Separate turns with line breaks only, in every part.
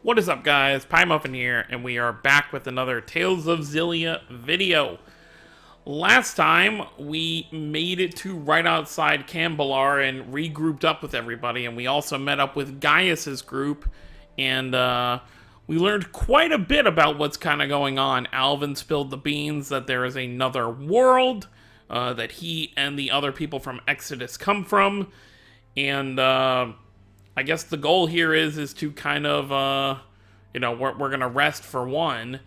What is up, guys? PieMuffin here, and we are back with another Tales of Xillia video. Last time, we made it to right outside Cambalar and regrouped up with everybody, and we also met up with Gaius's group, and we learned quite a bit about what's kind of going on. Alvin spilled the beans that there is another world that he and the other people from Exodus come from, and I guess the goal here is to kind of, we're going to rest for one,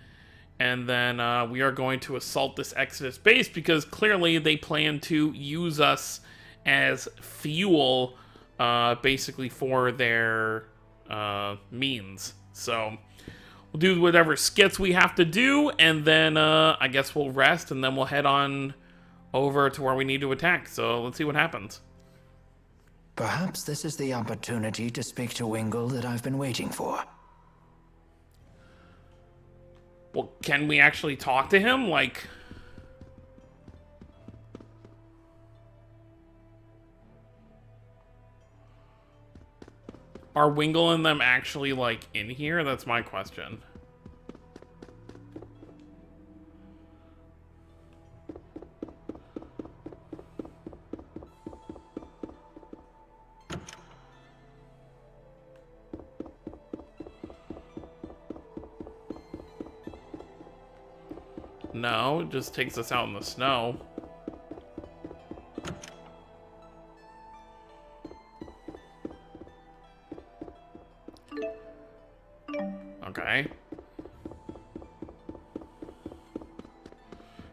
and then we are going to assault this Exodus base because clearly they plan to use us as fuel, basically for their means. So we'll do whatever skits we have to do, and then I guess we'll rest, and then we'll head on over to where we need to attack. So let's see what happens.
Perhaps this is the opportunity to speak to Wingle that I've been waiting for.
Well, can we actually talk to him? Like... Are Wingle and them actually, like, in here? That's my question. No, it just takes us out in the snow. Okay.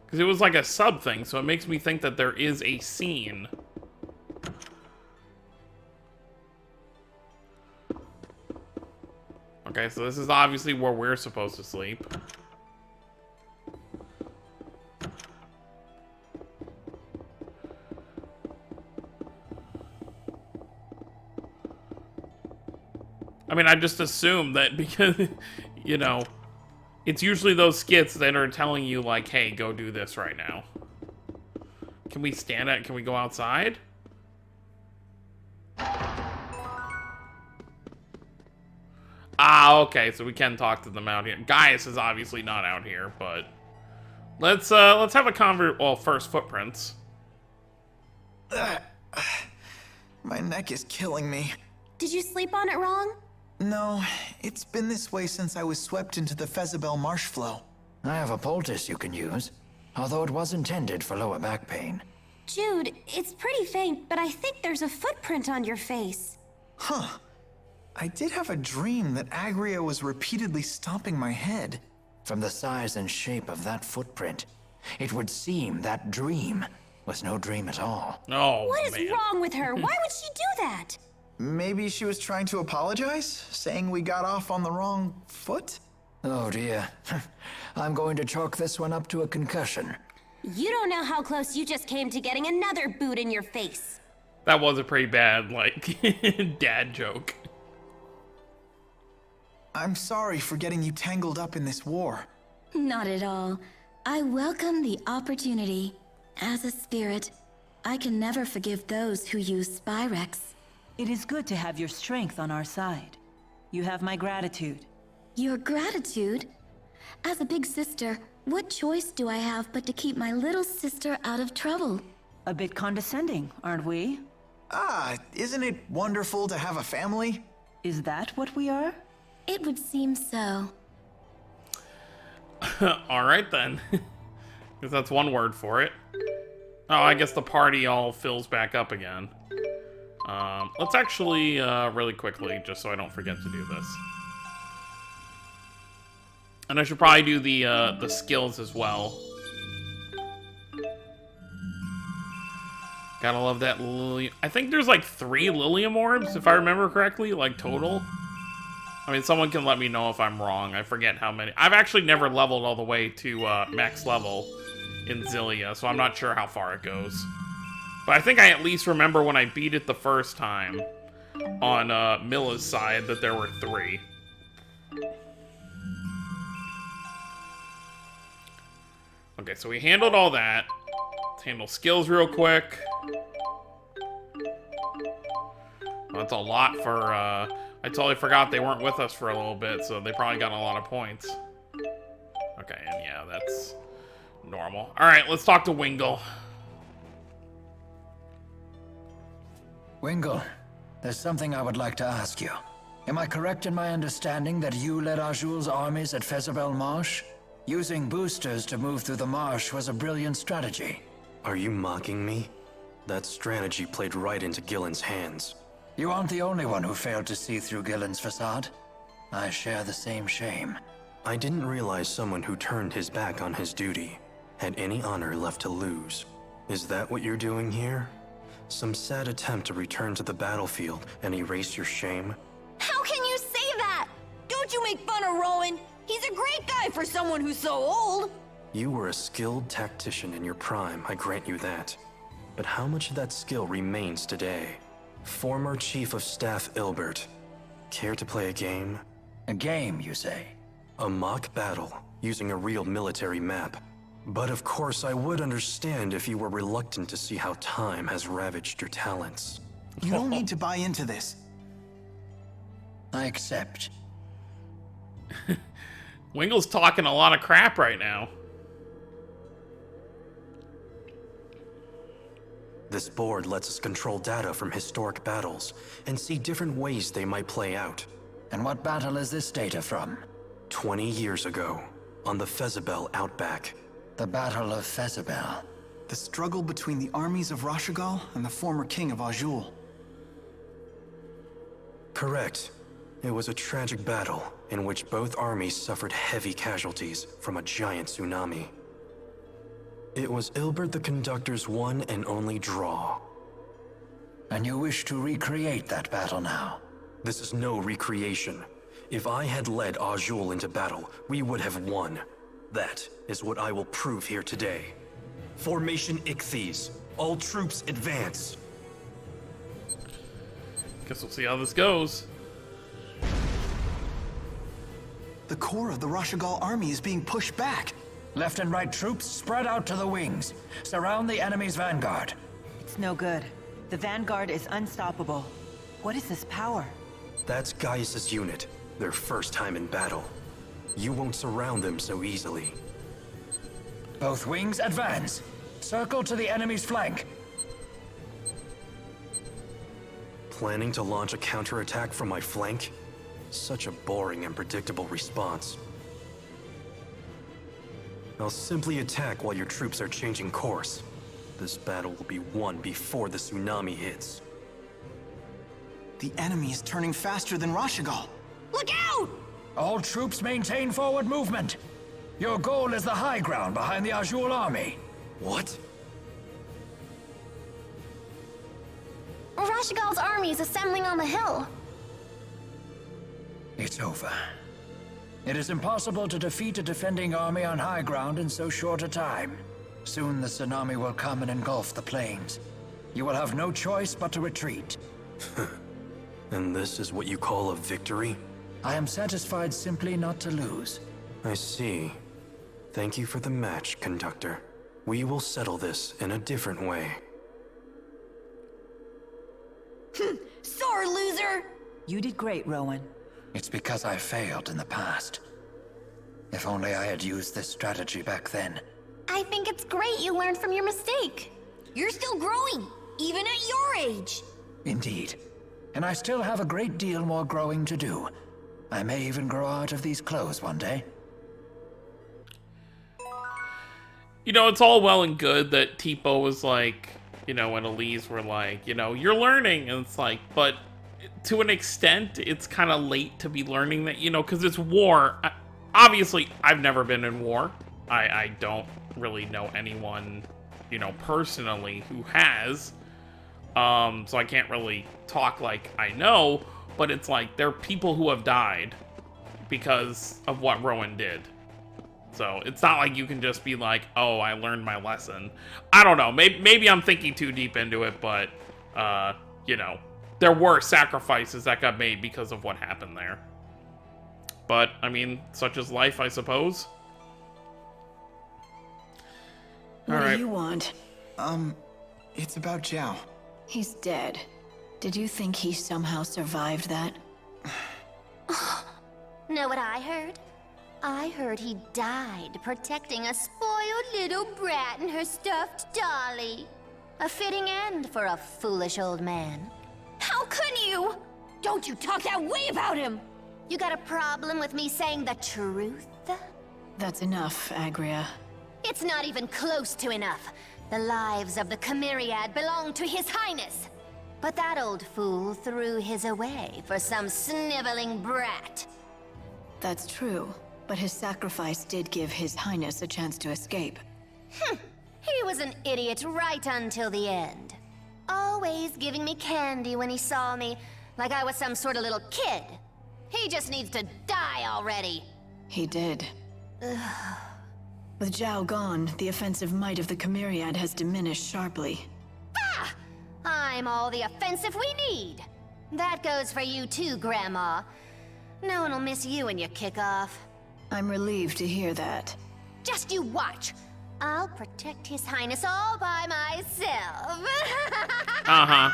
Because it was like a sub thing, so it makes me think that there is a scene. Okay, so this is obviously where we're supposed to sleep. I mean, I just assume that because, you know, it's usually those skits that are telling you, like, hey, go do this right now. Can we stand it? Can we go outside? Ah, okay, so we can talk to them out here. Gaius is obviously not out here, but let's have a well, first, footprints.
My neck is killing me.
Did you sleep on it wrong?
No, it's been this way since I was swept into the Fezabel marsh flow.
I have a poultice you can use, although it was intended for lower back pain.
Jude, it's pretty faint, but I think there's a footprint on your face.
Huh. I did have a dream that Agria was repeatedly stomping my head.
From the size and shape of that footprint, it would seem that dream was no dream at all.
Oh,
What is
man.
wrong with her? Why would she do that?
Maybe she was trying to apologize, saying we got off on the wrong foot?
Oh dear. I'm going to chalk this one up to a concussion.
You don't know how close you just came to getting another boot in your face.
That was a pretty bad, like, dad joke.
I'm sorry for getting you tangled up in this war.
Not at all. I welcome the opportunity. As a spirit, I can never forgive those who use Spyrex.
It is good to have your strength on our side. You have my gratitude.
Your gratitude? As a big sister, what choice do I have but to keep my little sister out of trouble?
A bit condescending, aren't we?
Ah, isn't it wonderful to have a family?
Is that what we are?
It would seem so.
Alright then. Because that's one word for it. Oh, I guess the party all fills back up again. Let's actually, really quickly, just so I don't forget to do this. And I should probably do the skills as well. Gotta love that Lily. I think there's like 3 Lilium orbs, if I remember correctly, like total. I mean, someone can let me know if I'm wrong. I forget how many. I've actually never leveled all the way to max level in Xillia, so I'm not sure how far it goes. But I think I at least remember when I beat it the first time on Milla's side that there were 3. Okay, so we handled all that. Let's handle skills real quick. Well, that's a lot for, I I totally forgot they weren't with us for a little bit, so they probably got a lot of points. Okay, and yeah, that's normal. Alright, let's talk to Wingle.
Wingle, there's something I would like to ask you. Am I correct in my understanding that you led Azul's armies at Fezabel Marsh? Using boosters to move through the marsh was a brilliant strategy.
Are you mocking me? That strategy played right into Gillen's hands.
You aren't the only one who failed to see through Gillen's facade. I share the same shame.
I didn't realize someone who turned his back on his duty had any honor left to lose. Is that what you're doing here? Some sad attempt to return to the battlefield and erase your shame?
How can you say that? Don't you make fun of Rowan. He's a great guy for someone who's so old.
You were a skilled tactician in your prime, I grant you that. But how much of that skill remains today? Former Chief of Staff Ilbert. Care to play a game?
A game, you say?
A mock battle, using a real military map. But of course I would understand if you were reluctant to see how time has ravaged your talents.
You don't need to buy into this.
I accept.
Wingle's talking a lot of crap right now.
This board lets us control data from historic battles and see different ways they might play out.
And what battle is this data from?
20 years ago, on the Fezabel Outback.
The Battle of Fezabel.
The struggle between the armies of Rashagal and the former king of Azul.
Correct. It was a tragic battle in which both armies suffered heavy casualties from a giant tsunami. It was Ilbert the Conductor's one and only draw.
And you wish to recreate that battle now?
This is no recreation. If I had led Azul into battle, we would have won. That is what I will prove here today. Formation Ichthyes. All troops advance.
Guess we'll see how this goes.
The core of the Rashagal army is being pushed back.
Left and right troops spread out to the wings. Surround the enemy's vanguard.
It's no good. The Vanguard is unstoppable. What is this power?
That's Gaius' unit. Their first time in battle. You won't surround them so easily.
Both wings advance. Circle to the enemy's flank.
Planning to launch a counterattack from my flank? Such a boring and predictable response. I'll simply attack while your troops are changing course. This battle will be won before the tsunami hits.
The enemy is turning faster than Rashagal.
Look out!
All troops maintain forward movement. Your goal is the high ground behind the Azul army.
What?
Rashagal's army is assembling on the hill.
It's over. It is impossible to defeat a defending army on high ground in so short a time. Soon the tsunami will come and engulf the plains. You will have no choice but to retreat.
And this is what you call a victory?
I am satisfied simply not to lose.
I see. Thank you for the match, Conductor. We will settle this in a different way.
Sore loser!
You did great, Rowan.
It's because I failed in the past. If only I had used this strategy back then.
I think it's great you learned from your mistake.
You're still growing, even at your age.
Indeed. And I still have a great deal more growing to do. I may even grow out of these clothes one day.
You know, it's all well and good that Tipo was like, you know, and Elise were like, you know, you're learning. And it's like, but to an extent, it's kind of late to be learning that, you know, because it's war. Obviously, I've never been in war. I don't really know anyone, you know, personally who has. So I can't really talk like I know, but it's like there are people who have died because of what Rowan did. So it's not like you can just be like, oh, I learned my lesson. I don't know. Maybe I'm thinking too deep into it, but, you know, there were sacrifices that got made because of what happened there. But, I mean, such is life, I suppose.
What
All right.
do you want?
It's about Zhao.
He's dead. Did you think he somehow survived that?
Know what I heard? I heard he died protecting a spoiled little brat and her stuffed dolly. A fitting end for a foolish old man. How could you? Don't you talk that way about him! You got a problem with me saying the truth?
That's enough, Agria.
It's not even close to enough. The lives of the Chimeriad belong to His Highness. But that old fool threw his away for some sniveling brat.
That's true, but his sacrifice did give His Highness a chance to escape.
He was an idiot right until the end. Always giving me candy when he saw me, like I was some sort of little kid. He just needs to die already.
He did. With Zhao gone, the offensive might of the Chimeriad has diminished sharply.
Ah! I'm all the offensive we need. That goes for you too, Grandma. No one will miss you when you kick off.
I'm relieved to hear that.
Just you watch. I'll protect His Highness all by myself.
Uh-huh.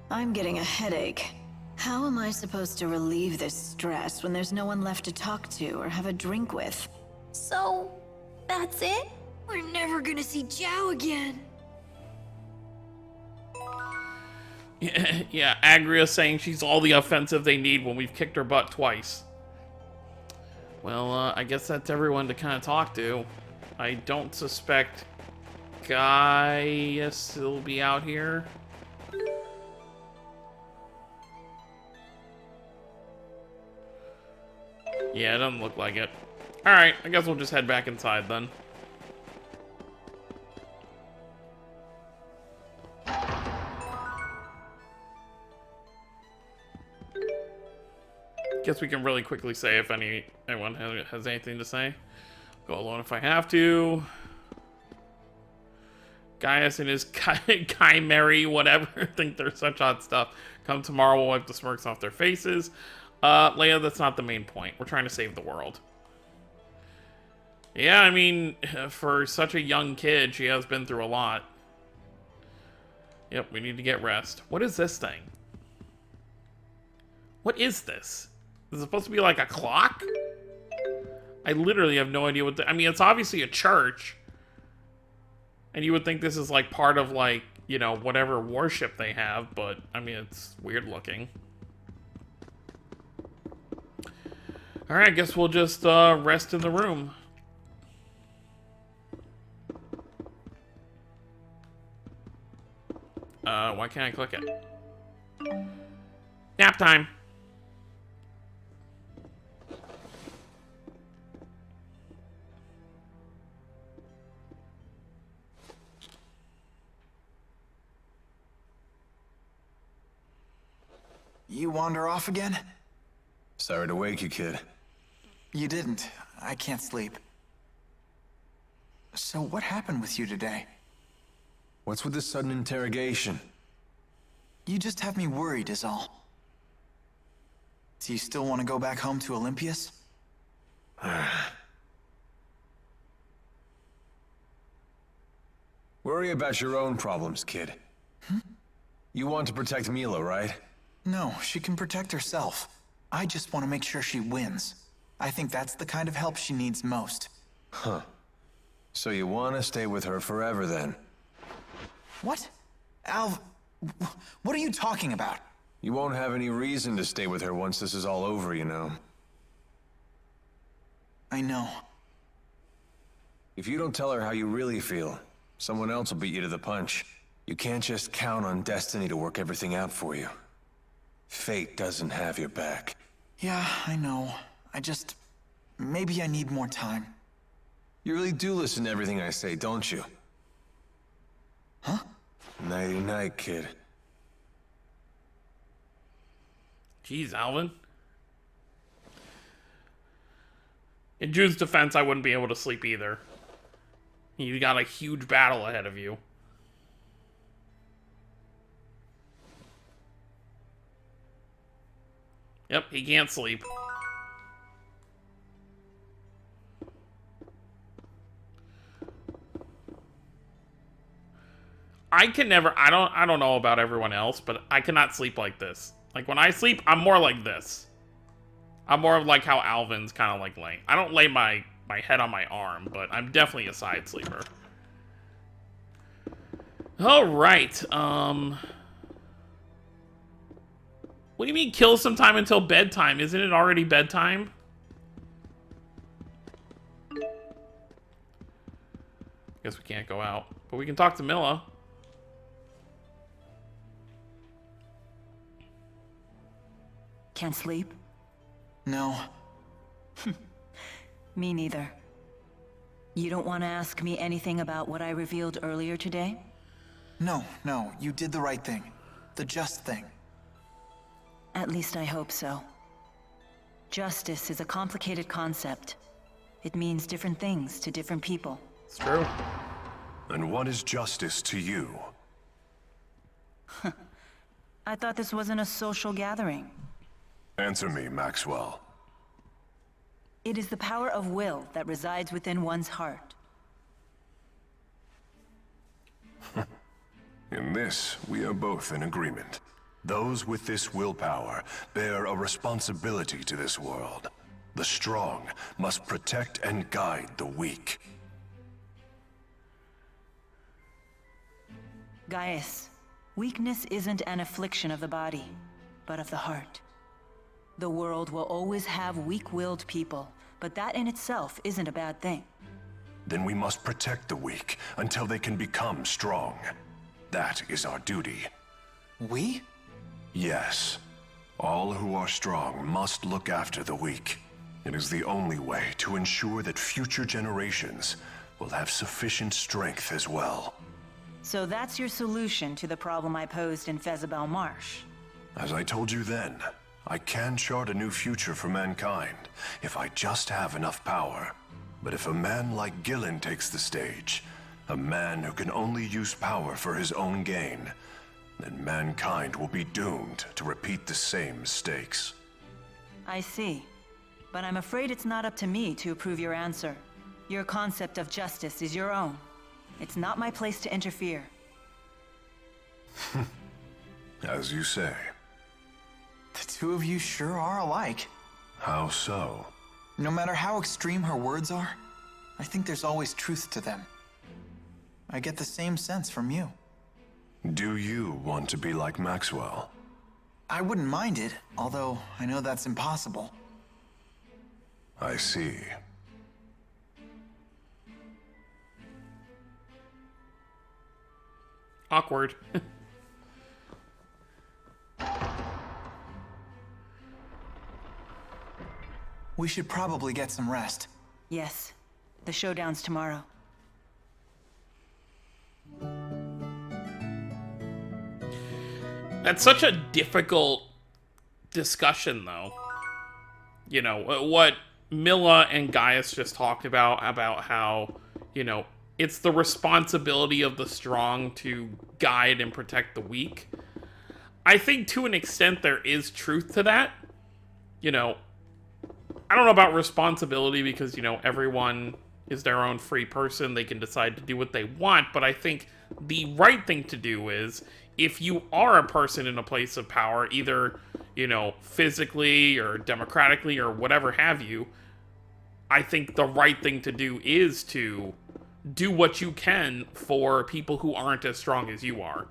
I'm getting a headache. How am I supposed to relieve this stress when there's no one left to talk to or have a drink with?
So, that's it? We're never gonna see Zhao again.
Yeah, Agria saying she's all the offensive they need when we've kicked her butt twice. Well, I guess that's everyone to kind of talk to. I don't suspect Gaius will be out here. Yeah, it doesn't look like it. Alright, I guess we'll just head back inside then. Guess we can really quickly say if anyone has anything to say. Go alone if I have to. Gaius and his chimera, whatever, think they're such hot stuff. Come tomorrow, we'll wipe the smirks off their faces. Leia, that's not the main point. We're trying to save the world. Yeah, I mean, for such a young kid, she has been through a lot. Yep, we need to get rest. What is this thing? What is this? Is it supposed to be like a clock? I literally have no idea what I mean, it's obviously a church. And you would think this is like part of like, you know, whatever worship they have, but I mean, it's weird looking. Alright, I guess we'll just rest in the room. Why can't I click it? Nap time.
You wander off again?
Sorry to wake you, kid.
You didn't. I can't sleep. So what happened with you today?
What's with this sudden interrogation?
You just have me worried is all. Do you still want to go back home to Olympias?
Worry about your own problems, kid. You want to protect Mila, right?
No, she can protect herself. I just want to make sure she wins. I think that's the kind of help she needs most.
Huh. So you want to stay with her forever, then?
What? Alv, what are you talking about?
You won't have any reason to stay with her once this is all over, you know.
I know.
If you don't tell her how you really feel, someone else will beat you to the punch. You can't just count on destiny to work everything out for you. Fate doesn't have your back.
Yeah, I know. Maybe I need more time.
You really do listen to everything I say, don't you?
Huh?
Nighty-night, kid.
Jeez, Alvin. In June's defense, I wouldn't be able to sleep either. You got a huge battle ahead of you. Yep, he can't sleep. I can never, I don't know about everyone else, but I cannot sleep like this. Like, when I sleep, I'm more like this. I'm more of like how Alvin's kind of like laying. I don't lay my head on my arm, but I'm definitely a side sleeper. Alright, what do you mean kill some time until bedtime? Isn't it already bedtime? Guess we can't go out, but we can talk to Milla.
Can't sleep?
No.
Me neither. You don't want to ask me anything about what I revealed earlier today?
No, you did the right thing. The just thing.
At least I hope so. Justice is a complicated concept. It means different things to different people.
It's true.
And what is justice to you?
I thought this wasn't a social gathering.
Answer me, Maxwell.
It is the power of will that resides within one's heart.
In this, we are both in agreement. Those with this willpower bear a responsibility to this world. The strong must protect and guide the weak.
Gaius, weakness isn't an affliction of the body, but of the heart. The world will always have weak-willed people, but that in itself isn't a bad thing.
Then we must protect the weak until they can become strong. That is our duty.
We?
Yes. All who are strong must look after the weak. It is the only way to ensure that future generations will have sufficient strength as well.
So that's your solution to the problem I posed in Fezabel Marsh.
As I told you then, I can chart a new future for mankind if I just have enough power. But if a man like Gillen takes the stage, a man who can only use power for his own gain, then mankind will be doomed to repeat the same mistakes.
I see. But I'm afraid it's not up to me to approve your answer. Your concept of justice is your own. It's not my place to interfere.
As you say.
The two of you sure are alike.
How so?
No matter how extreme her words are, I think there's always truth to them. I get the same sense from you.
Do you want to be like Maxwell?
I wouldn't mind it, although I know that's impossible.
I see.
Awkward.
We should probably get some rest.
Yes. The showdown's tomorrow.
That's such a difficult discussion, though. You know, what Milla and Gaius just talked about how, you know, it's the responsibility of the strong to guide and protect the weak. I think to an extent there is truth to that. You know, I don't know about responsibility because, you know, everyone is their own free person. They can decide to do what they want. But I think the right thing to do is, if you are a person in a place of power, either, you know, physically or democratically or whatever have you, I think the right thing to do is to do what you can for people who aren't as strong as you are.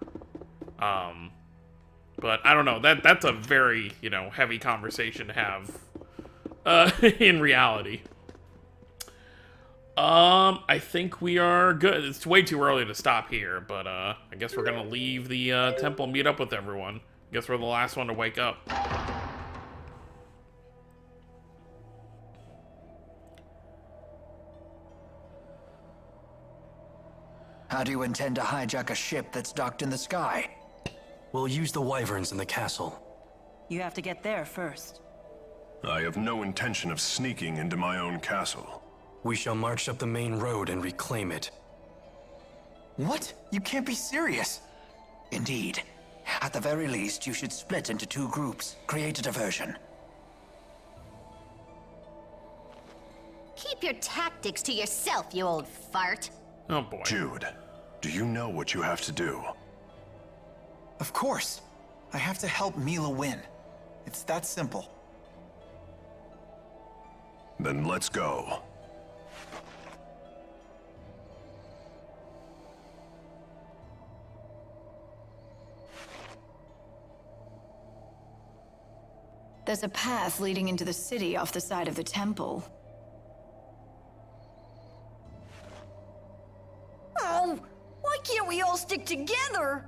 But I don't know, that's a very, you know, heavy conversation to have in reality. I think we are good. It's way too early to stop here, but I guess we're gonna leave the temple, meet up with everyone. Guess we're the last one to wake up.
How do you intend to hijack a ship that's docked in the sky?
We'll use the wyverns in the castle.
You have to get there first.
I have no intention of sneaking into my own castle.
We shall march up the main road and reclaim it.
What? You can't be serious.
Indeed. At the very least, you should split into 2 groups. Create a diversion.
Keep your tactics to yourself, you old fart.
Oh boy.
Jude, do you know what you have to do?
Of course. I have to help Mila win. It's that simple.
Then let's go.
There's a path leading into the city off the side of the temple.
Oh, why can't we all stick together?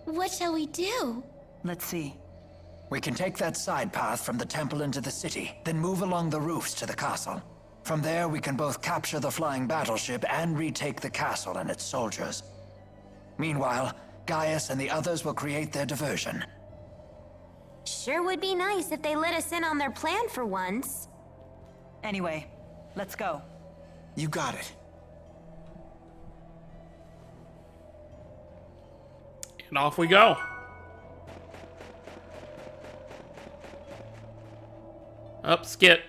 What shall we do?
Let's see.
We can take that side path from the temple into the city, then move along the roofs to the castle. From there, we can both capture the flying battleship and retake the castle and its soldiers. Meanwhile, Gaius and the others will create their diversion.
Sure would be nice if they let us in on their plan for once.
Anyway, let's go.
You got it.
And off we go. Up, Skit.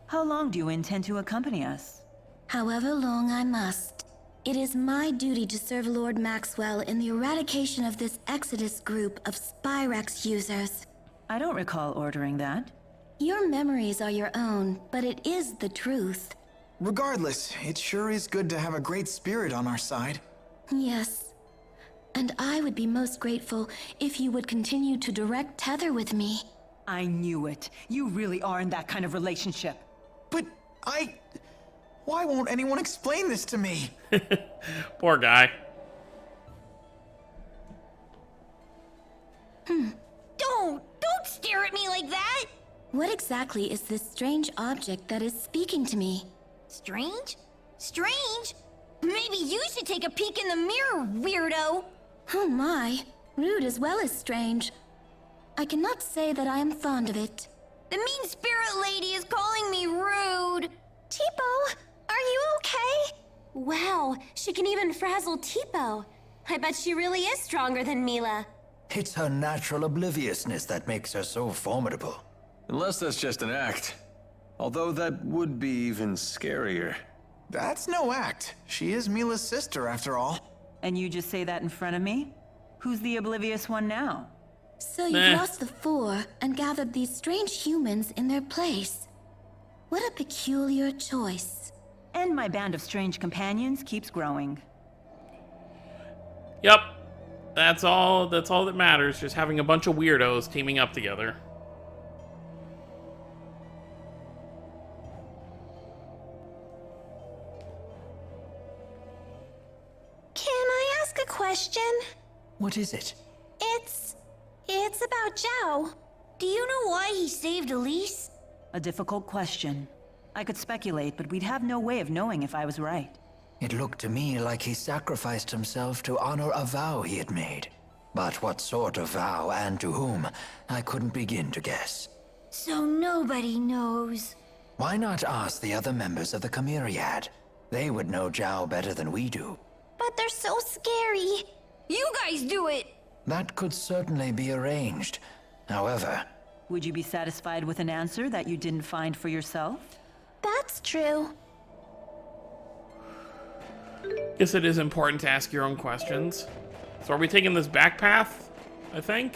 How long do you intend to accompany us?
However long I must. It is my duty to serve Lord Maxwell in the eradication of this Exodus group of Spyrex users.
I don't recall ordering that.
Your memories are your own, but it is the truth.
Regardless, it sure is good to have a great spirit on our side.
Yes. And I would be most grateful if you would continue to direct tether with me.
I knew it. You really are in that kind of relationship.
But why won't anyone explain this to me?
Poor guy.
Don't stare at me like that!
What exactly is this strange object that is speaking to me?
Strange? Strange? Maybe you should take a peek in the mirror, weirdo!
Oh my, rude as well as strange. I cannot say that I am fond of it.
The mean spirit lady is calling me rude!
Tipo, are you okay? Wow, she can even frazzle Tipo. I bet she really is stronger than Mila.
It's her natural obliviousness that makes her so formidable.
Unless that's just an act. Although that would be even scarier.
That's no act. She is Mila's sister, after all.
And you just say that in front of me? Who's the oblivious one now?
So you've lost the four and gathered these strange humans in their place. What a peculiar choice.
And my band of strange companions keeps growing.
Yep. That's all that matters, just having a bunch of weirdos teaming up together.
Can I ask a question?
What is it?
It's about Zhao.
Do you know why he saved Elise?
A difficult question. I could speculate, but we'd have no way of knowing if I was right.
It looked to me like he sacrificed himself to honor a vow he had made. But what sort of vow and to whom, I couldn't begin to guess.
So nobody knows.
Why not ask the other members of the Chimeriad? They would know Zhao better than we do.
But they're so scary.
You guys do it!
That could certainly be arranged. However...
Would you be satisfied with an answer that you didn't find for yourself?
That's true.
Guess it is important to ask your own questions. So are we taking this back path, I think?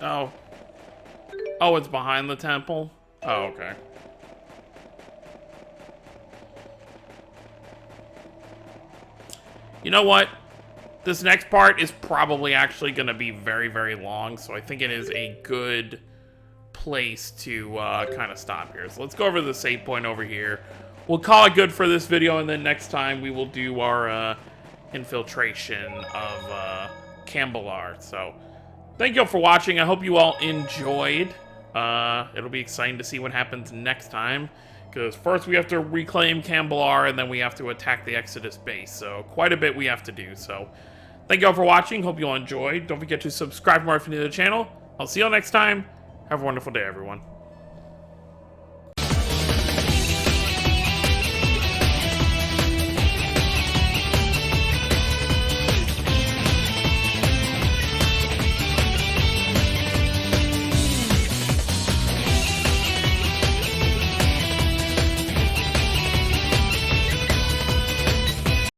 Oh. Oh, it's behind the temple? Oh, okay. You know what? This next part is probably actually going to be very, very long, so I think it is a good place to kind of stop here. So let's go over to the save point over here. We'll call it good for this video, and then next time we will do our infiltration of Cambalar. So thank you all for watching. I hope you all enjoyed. It'll be exciting to see what happens next time, because first we have to reclaim Cambalar, and then we have to attack the Exodus base. So quite a bit we have to do. So thank you all for watching. Hope you all enjoyed. Don't forget to subscribe for more if you're new to the channel. I'll see you all next time. Have a wonderful day, everyone.